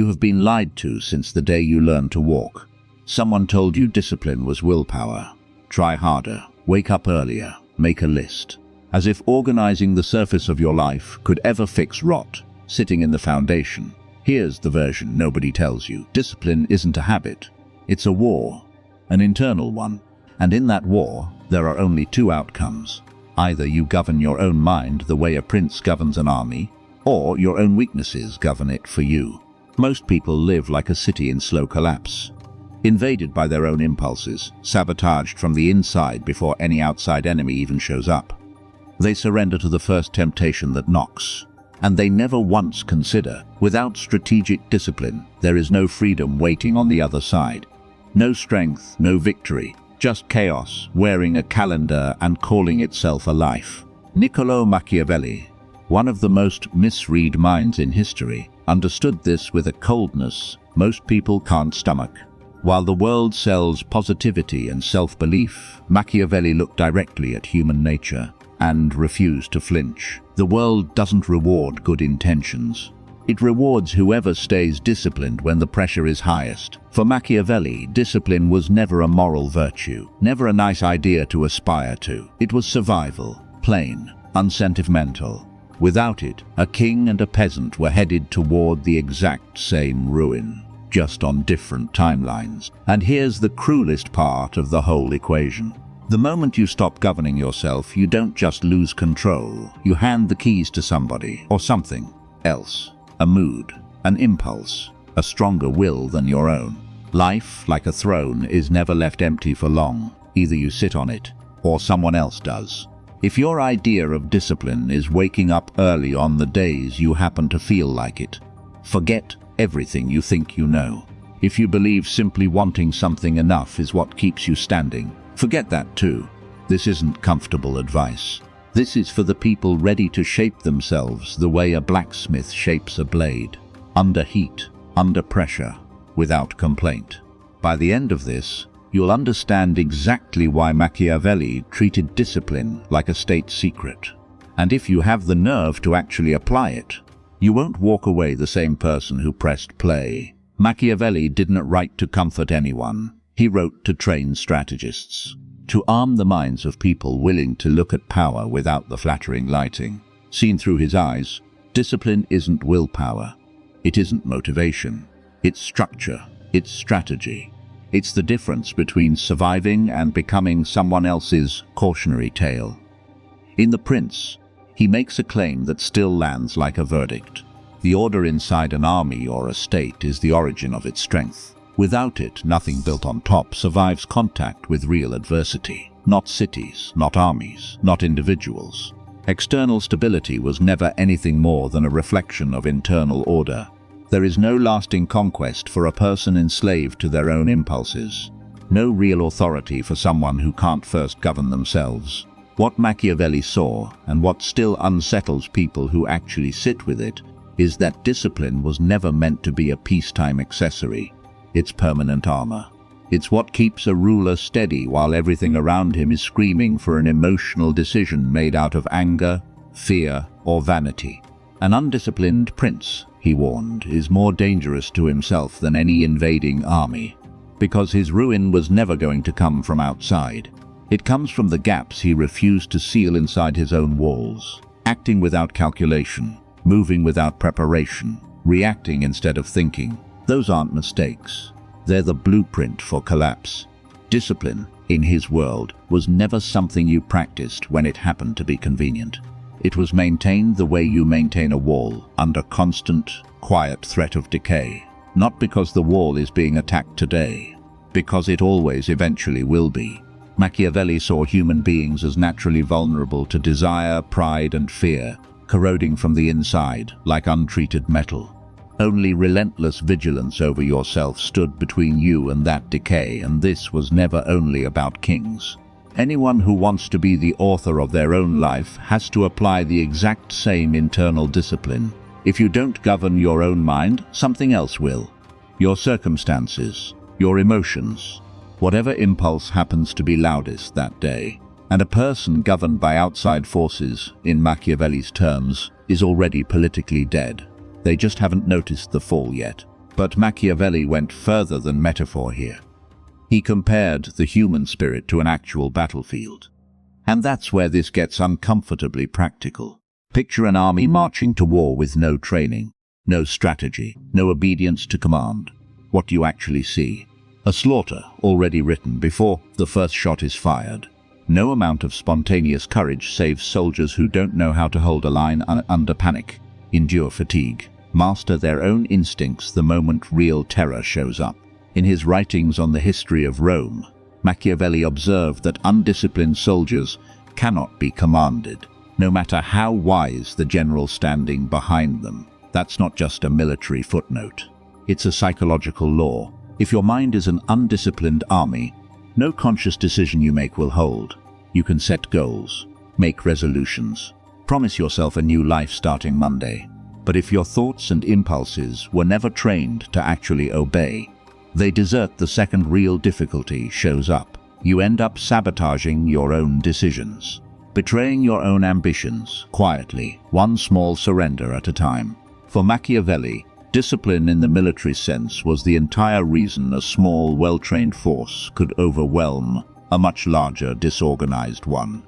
You have been lied to since the day you learned to walk. Someone told you discipline was willpower. Try harder, wake up earlier, make a list. As if organizing the surface of your life could ever fix rot sitting in the foundation. Here's the version nobody tells you. Discipline isn't a habit. It's a war, an internal one. And in that war, there are only two outcomes. Either you govern your own mind the way a prince governs an army, or your own weaknesses govern it for you. Most people live like a city in slow collapse, invaded by their own impulses, sabotaged from the inside before any outside enemy even shows up. They surrender to the first temptation that knocks, and they never once consider, without strategic discipline, there is no freedom waiting on the other side. No strength, no victory, just chaos, wearing a calendar and calling itself a life. Niccolò Machiavelli, one of the most misread minds in history, understood this with a coldness most people can't stomach. While the world sells positivity and self-belief, Machiavelli looked directly at human nature and refused to flinch. The world doesn't reward good intentions. It rewards whoever stays disciplined when the pressure is highest. For Machiavelli, discipline was never a moral virtue, never a nice idea to aspire to. It was survival, plain, unsentimental. Without it, a king and a peasant were headed toward the exact same ruin, just on different timelines. And here's the cruelest part of the whole equation. The moment you stop governing yourself, you don't just lose control. You hand the keys to somebody or something else. A mood, an impulse, a stronger will than your own. Life, like a throne, is never left empty for long. Either you sit on it, or someone else does. If your idea of discipline is waking up early on the days you happen to feel like it, forget everything you think you know. If you believe simply wanting something enough is what keeps you standing, forget that too. This isn't comfortable advice. This is for the people ready to shape themselves the way a blacksmith shapes a blade, under heat, under pressure, without complaint. By the end of this, you'll understand exactly why Machiavelli treated discipline like a state secret. And if you have the nerve to actually apply it, you won't walk away the same person who pressed play. Machiavelli didn't write to comfort anyone. He wrote to train strategists, to arm the minds of people willing to look at power without the flattering lighting. Seen through his eyes, discipline isn't willpower. It isn't motivation. It's structure. It's strategy. It's the difference between surviving and becoming someone else's cautionary tale. In The Prince, he makes a claim that still lands like a verdict. The order inside an army or a state is the origin of its strength. Without it, nothing built on top survives contact with real adversity. Not cities, not armies, not individuals. External stability was never anything more than a reflection of internal order. There is no lasting conquest for a person enslaved to their own impulses. No real authority for someone who can't first govern themselves. What Machiavelli saw, and what still unsettles people who actually sit with it, is that discipline was never meant to be a peacetime accessory. It's permanent armor. It's what keeps a ruler steady while everything around him is screaming for an emotional decision made out of anger, fear, or vanity. An undisciplined prince, he warned, is more dangerous to himself than any invading army, because his ruin was never going to come from outside. It comes from the gaps he refused to seal inside his own walls, acting without calculation, moving without preparation, reacting instead of thinking. Those aren't mistakes. They're the blueprint for collapse. Discipline, in his world, was never something you practiced when it happened to be convenient. It was maintained the way you maintain a wall, under constant, quiet threat of decay. Not because the wall is being attacked today, because it always eventually will be. Machiavelli saw human beings as naturally vulnerable to desire, pride, and fear, corroding from the inside like untreated metal. Only relentless vigilance over yourself stood between you and that decay, and this was never only about kings. Anyone who wants to be the author of their own life has to apply the exact same internal discipline. If you don't govern your own mind, something else will. Your circumstances, your emotions, whatever impulse happens to be loudest that day. And a person governed by outside forces, in Machiavelli's terms, is already politically dead. They just haven't noticed the fall yet. But But Machiavelli went further than metaphor here. He compared the human spirit to an actual battlefield. And that's where this gets uncomfortably practical. Picture an army marching to war with no training, no strategy, no obedience to command. What do you actually see? A slaughter already written before the first shot is fired. No amount of spontaneous courage saves soldiers who don't know how to hold a line under panic, endure fatigue, master their own instincts the moment real terror shows up. In his writings on the history of Rome, Machiavelli observed that undisciplined soldiers cannot be commanded, no matter how wise the general standing behind them. That's not just a military footnote. It's a psychological law. If your mind is an undisciplined army, no conscious decision you make will hold. You can set goals, make resolutions, promise yourself a new life starting Monday. But if your thoughts and impulses were never trained to actually obey, they desert the second real difficulty shows up. You end up sabotaging your own decisions, betraying your own ambitions, quietly, one small surrender at a time. For Machiavelli, discipline in the military sense was the entire reason a small, well-trained force could overwhelm a much larger, disorganized one.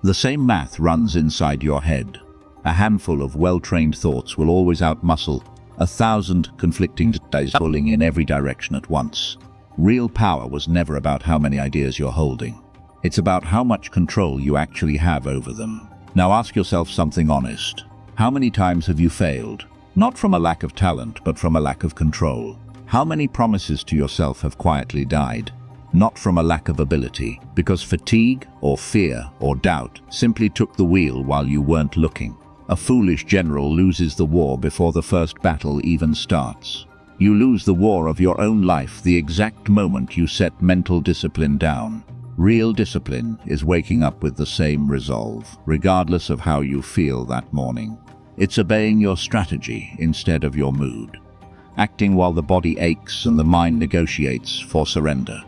The same math runs inside your head. A handful of well-trained thoughts will always outmuscle 1,000 conflicting ideas pulling in every direction at once. Real power was never about how many ideas you're holding. It's about how much control you actually have over them. Now ask yourself something honest. How many times have you failed? Not from a lack of talent, but from a lack of control. How many promises to yourself have quietly died? Not from a lack of ability, because fatigue or fear or doubt simply took the wheel while you weren't looking. A foolish general loses the war before the first battle even starts. You lose the war of your own life the exact moment you set mental discipline down. Real discipline is waking up with the same resolve, regardless of how you feel that morning. It's obeying your strategy instead of your mood. Acting while the body aches and the mind negotiates for surrender.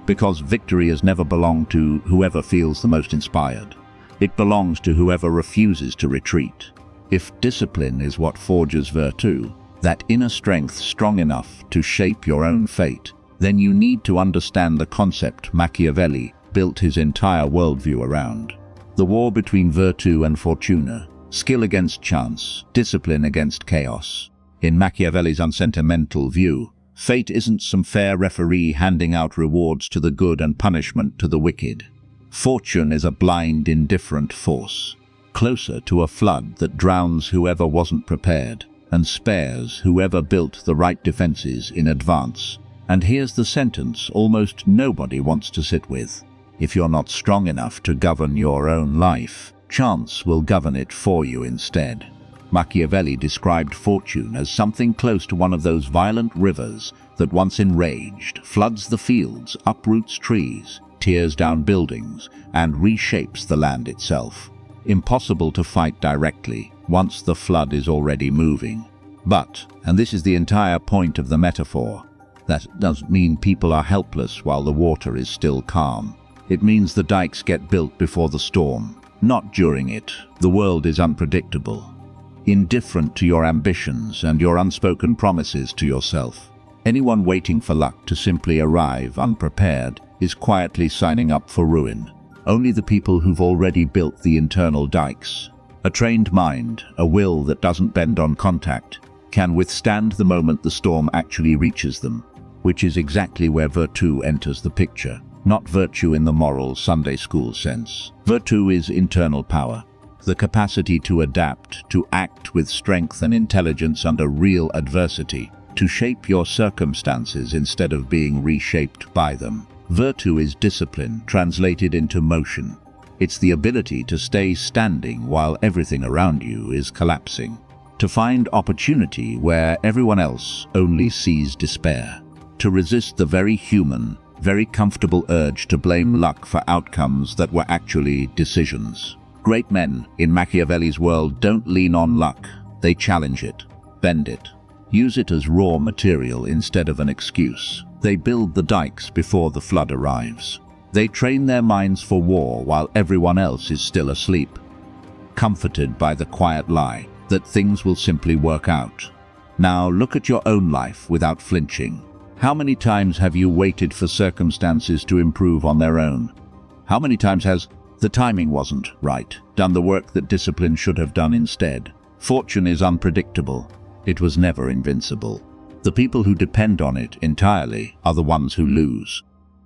Because victory has never belonged to whoever feels the most inspired. It belongs to whoever refuses to retreat. If discipline is what forges virtù, that inner strength strong enough to shape your own fate, then you need to understand the concept Machiavelli built his entire worldview around. The war between virtù and fortuna, skill against chance, discipline against chaos. In Machiavelli's unsentimental view, fate isn't some fair referee handing out rewards to the good and punishment to the wicked. Fortune is a blind, indifferent force, closer to a flood that drowns whoever wasn't prepared and spares whoever built the right defenses in advance. And here's the sentence almost nobody wants to sit with. If you're not strong enough to govern your own life, chance will govern it for you instead. Machiavelli described fortune as something close to one of those violent rivers that once enraged, floods the fields, uproots trees, tears down buildings, and reshapes the land itself. Impossible to fight directly once the flood is already moving. But, and this is the entire point of the metaphor, that doesn't mean people are helpless while the water is still calm. It means the dikes get built before the storm, not during it. The world is unpredictable, indifferent to your ambitions and your unspoken promises to yourself. Anyone waiting for luck to simply arrive unprepared is quietly signing up for ruin. Only the people who've already built the internal dikes, a trained mind, a will that doesn't bend on contact, can withstand the moment the storm actually reaches them, which is exactly where virtù enters the picture. Not virtue in the moral Sunday school sense. Virtù is internal power, the capacity to adapt, to act with strength and intelligence under real adversity, to shape your circumstances instead of being reshaped by them. Virtù is discipline translated into motion. It's the ability to stay standing while everything around you is collapsing, to find opportunity where everyone else only sees despair, to resist the very human, very comfortable urge to blame luck for outcomes that were actually decisions. Great men in Machiavelli's world don't lean on luck. They challenge it, bend it, use it as raw material instead of an excuse. They build the dikes before the flood arrives. They train their minds for war while everyone else is still asleep, comforted by the quiet lie that things will simply work out. Now look at your own life without flinching. How many times have you waited for circumstances to improve on their own? How many times has the timing wasn't right, done the work that discipline should have done instead? Fortune is unpredictable. It was never invincible. The people who depend on it entirely are the ones who lose.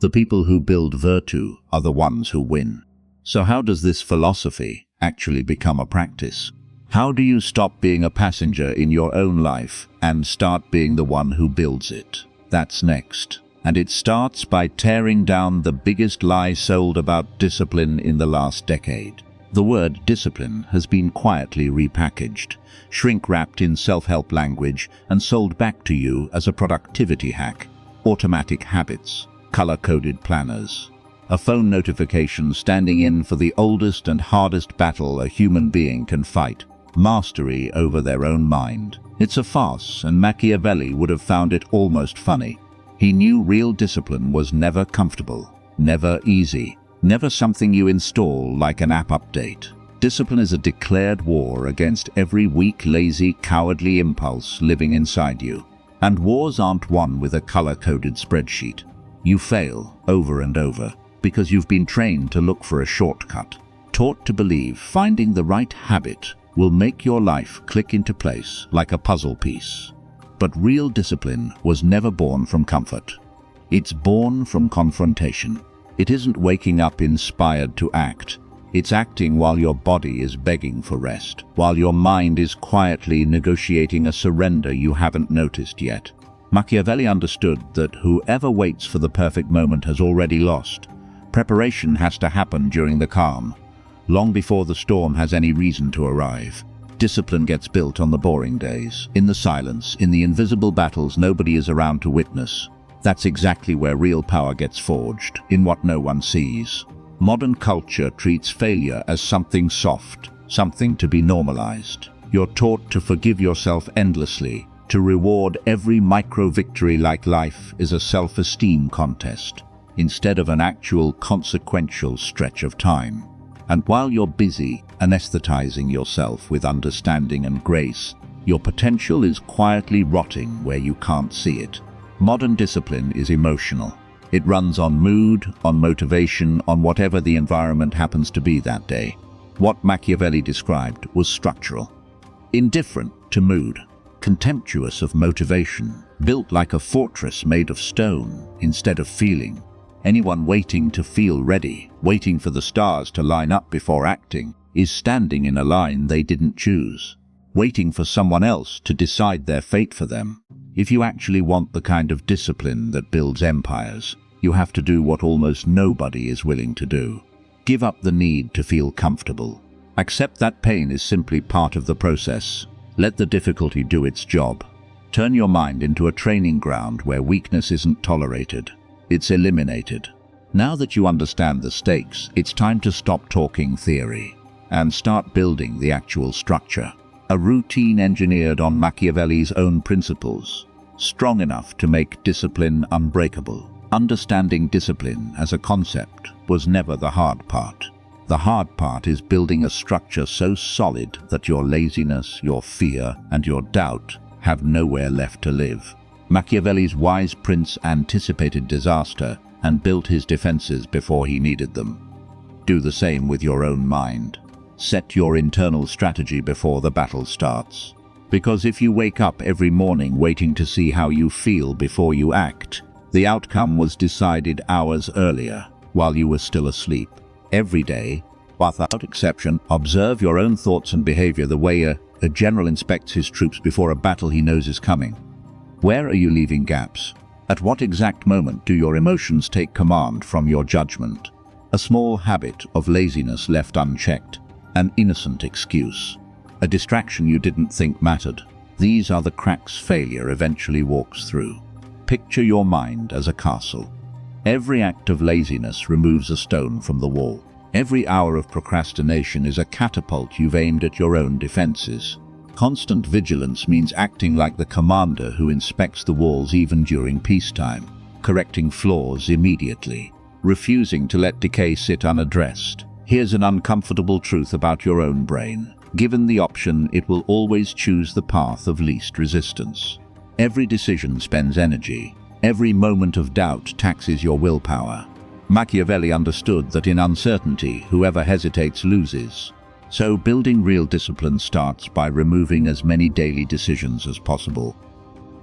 The people who build virtue are the ones who win. So how does this philosophy actually become a practice? How do you stop being a passenger in your own life and start being the one who builds it? That's next. And it starts by tearing down the biggest lie sold about discipline in the last decade. The word discipline has been quietly repackaged, shrink-wrapped in self-help language, and sold back to you as a productivity hack, automatic habits, color-coded planners. A phone notification standing in for the oldest and hardest battle a human being can fight, mastery over their own mind. It's a farce, and Machiavelli would have found it almost funny. He knew real discipline was never comfortable, never easy, never something you install like an app update. Discipline is a declared war against every weak, lazy, cowardly impulse living inside you. And wars aren't won with a color-coded spreadsheet. You fail over and over because you've been trained to look for a shortcut, taught to believe finding the right habit will make your life click into place like a puzzle piece. But real discipline was never born from comfort. It's born from confrontation. It isn't waking up inspired to act. It's acting while your body is begging for rest, while your mind is quietly negotiating a surrender you haven't noticed yet. Machiavelli understood that whoever waits for the perfect moment has already lost. Preparation has to happen during the calm, long before the storm has any reason to arrive. Discipline gets built on the boring days, in the silence, in the invisible battles nobody is around to witness. That's exactly where real power gets forged, in what no one sees. Modern culture treats failure as something soft, something to be normalized. You're taught to forgive yourself endlessly, to reward every micro-victory like life is a self-esteem contest, instead of an actual consequential stretch of time. And while you're busy anesthetizing yourself with understanding and grace, your potential is quietly rotting where you can't see it. Modern discipline is emotional. It runs on mood, on motivation, on whatever the environment happens to be that day. What Machiavelli described was structural. Indifferent to mood, contemptuous of motivation, built like a fortress made of stone instead of feeling. Anyone waiting to feel ready, waiting for the stars to line up before acting, is standing in a line they didn't choose, waiting for someone else to decide their fate for them. If you actually want the kind of discipline that builds empires, you have to do what almost nobody is willing to do. Give up the need to feel comfortable. Accept that pain is simply part of the process. Let the difficulty do its job. Turn your mind into a training ground where weakness isn't tolerated. It's eliminated. Now that you understand the stakes, it's time to stop talking theory and start building the actual structure. A routine engineered on Machiavelli's own principles, strong enough to make discipline unbreakable. Understanding discipline as a concept was never the hard part. The hard part is building a structure so solid that your laziness, your fear, and your doubt have nowhere left to live. Machiavelli's wise prince anticipated disaster and built his defenses before he needed them. Do the same with your own mind. Set your internal strategy before the battle starts. Because if you wake up every morning waiting to see how you feel before you act, the outcome was decided hours earlier, while you were still asleep. Every day, without exception, observe your own thoughts and behavior the way a general inspects his troops before a battle he knows is coming. Where are you leaving gaps? At what exact moment do your emotions take command from your judgment? A small habit of laziness left unchecked, an innocent excuse, a distraction you didn't think mattered. These are the cracks failure eventually walks through. Picture your mind as a castle. Every act of laziness removes a stone from the wall. Every hour of procrastination is a catapult you've aimed at your own defenses. Constant vigilance means acting like the commander who inspects the walls even during peacetime, correcting flaws immediately, refusing to let decay sit unaddressed. Here's an uncomfortable truth about your own brain. Given the option, it will always choose the path of least resistance. Every decision spends energy. Every moment of doubt taxes your willpower. Machiavelli understood that in uncertainty, whoever hesitates loses. So building real discipline starts by removing as many daily decisions as possible.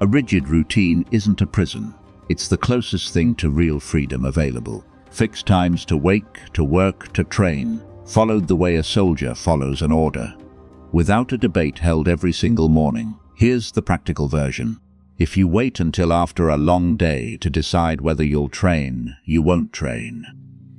A rigid routine isn't a prison. It's the closest thing to real freedom available. Fixed times to wake, to work, to train, followed the way a soldier follows an order. Without a debate held every single morning. Here's the practical version. If you wait until after a long day to decide whether you'll train, you won't train.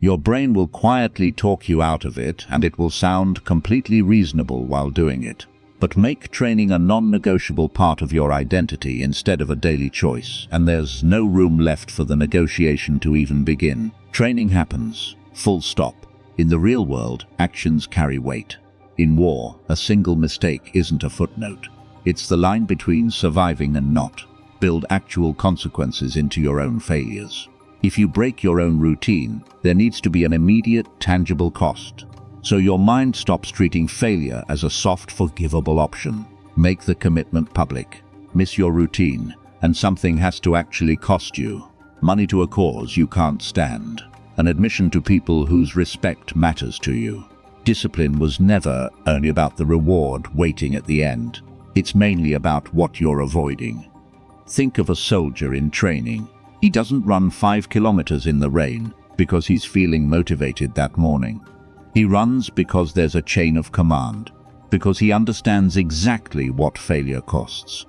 Your brain will quietly talk you out of it, and it will sound completely reasonable while doing it. But make training a non-negotiable part of your identity instead of a daily choice, and there's no room left for the negotiation to even begin. Training happens. Full stop. In the real world, actions carry weight. In war, a single mistake isn't a footnote. It's the line between surviving and not. Build actual consequences into your own failures. If you break your own routine, there needs to be an immediate, tangible cost. So your mind stops treating failure as a soft, forgivable option. Make the commitment public. Miss your routine, and something has to actually cost you. Money to a cause you can't stand. An admission to people whose respect matters to you. Discipline was never only about the reward waiting at the end. It's mainly about what you're avoiding. Think of a soldier in training. He doesn't run 5 kilometers in the rain because he's feeling motivated that morning. He runs because there's a chain of command, because he understands exactly what failure costs.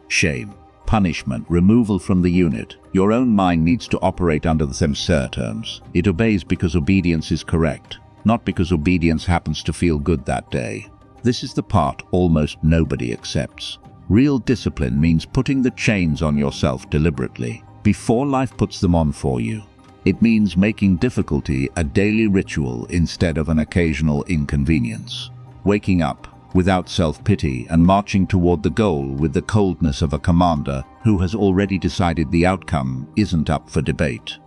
Shame, punishment, removal from the unit. Your own mind needs to operate under the same terms. It obeys because obedience is correct, not because obedience happens to feel good that day. This is the part almost nobody accepts. Real discipline means putting the chains on yourself deliberately, before life puts them on for you. It means making difficulty a daily ritual instead of an occasional inconvenience. Waking up without self-pity and marching toward the goal with the coldness of a commander who has already decided the outcome isn't up for debate.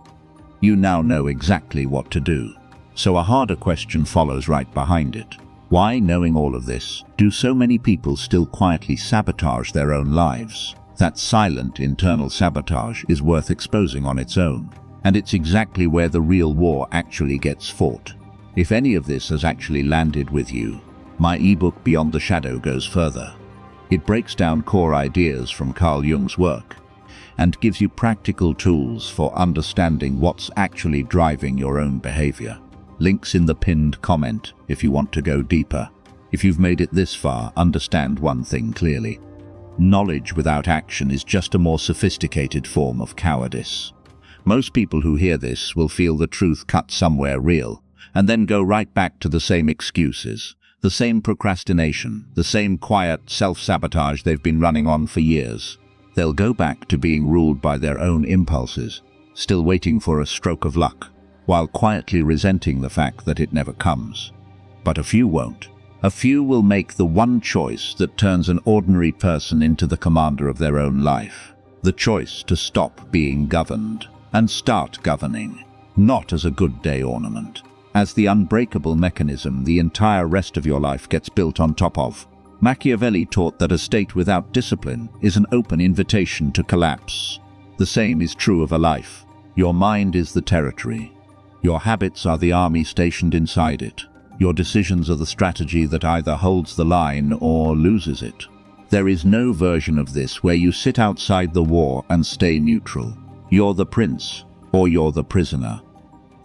You now know exactly what to do. So a harder question follows right behind it. Why, knowing all of this, do so many people still quietly sabotage their own lives? That silent internal sabotage is worth exposing on its own. And it's exactly where the real war actually gets fought. If any of this has actually landed with you, my ebook Beyond the Shadow goes further. It breaks down core ideas from Carl Jung's work and gives you practical tools for understanding what's actually driving your own behavior. Links in the pinned comment if you want to go deeper. If you've made it this far, understand one thing clearly. Knowledge without action is just a more sophisticated form of cowardice. Most people who hear this will feel the truth cut somewhere real, and then go right back to the same excuses, the same procrastination, the same quiet self-sabotage they've been running on for years. They'll go back to being ruled by their own impulses, still waiting for a stroke of luck, while quietly resenting the fact that it never comes. But a few won't. A few will make the one choice that turns an ordinary person into the commander of their own life. The choice to stop being governed and start governing, not as a good day ornament, as the unbreakable mechanism the entire rest of your life gets built on top of. Machiavelli taught that a state without discipline is an open invitation to collapse. The same is true of a life. Your mind is the territory. Your habits are the army stationed inside it. Your decisions are the strategy that either holds the line or loses it. There is no version of this where you sit outside the war and stay neutral. You're the prince, or you're the prisoner.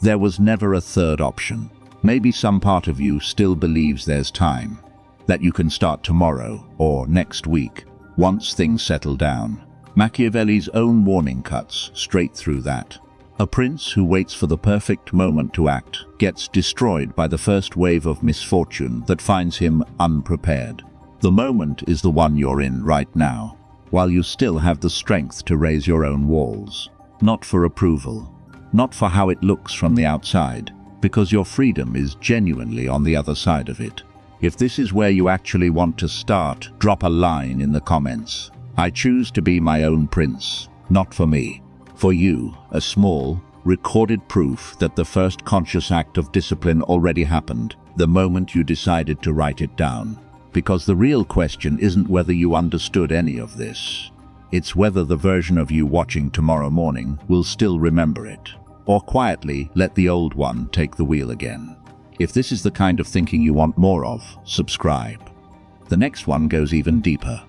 There was never a third option. Maybe some part of you still believes there's time, that you can start tomorrow or next week, once things settle down. Machiavelli's own warning cuts straight through that. A prince who waits for the perfect moment to act gets destroyed by the first wave of misfortune that finds him unprepared. The moment is the one you're in right now, while you still have the strength to raise your own walls. Not for approval, not for how it looks from the outside, because your freedom is genuinely on the other side of it. If this is where you actually want to start, drop a line in the comments. I choose to be my own prince, not for me. For you, a small, recorded proof that the first conscious act of discipline already happened the moment you decided to write it down. Because the real question isn't whether you understood any of this. It's whether the version of you watching tomorrow morning will still remember it, or quietly let the old one take the wheel again. If this is the kind of thinking you want more of, subscribe. The next one goes even deeper.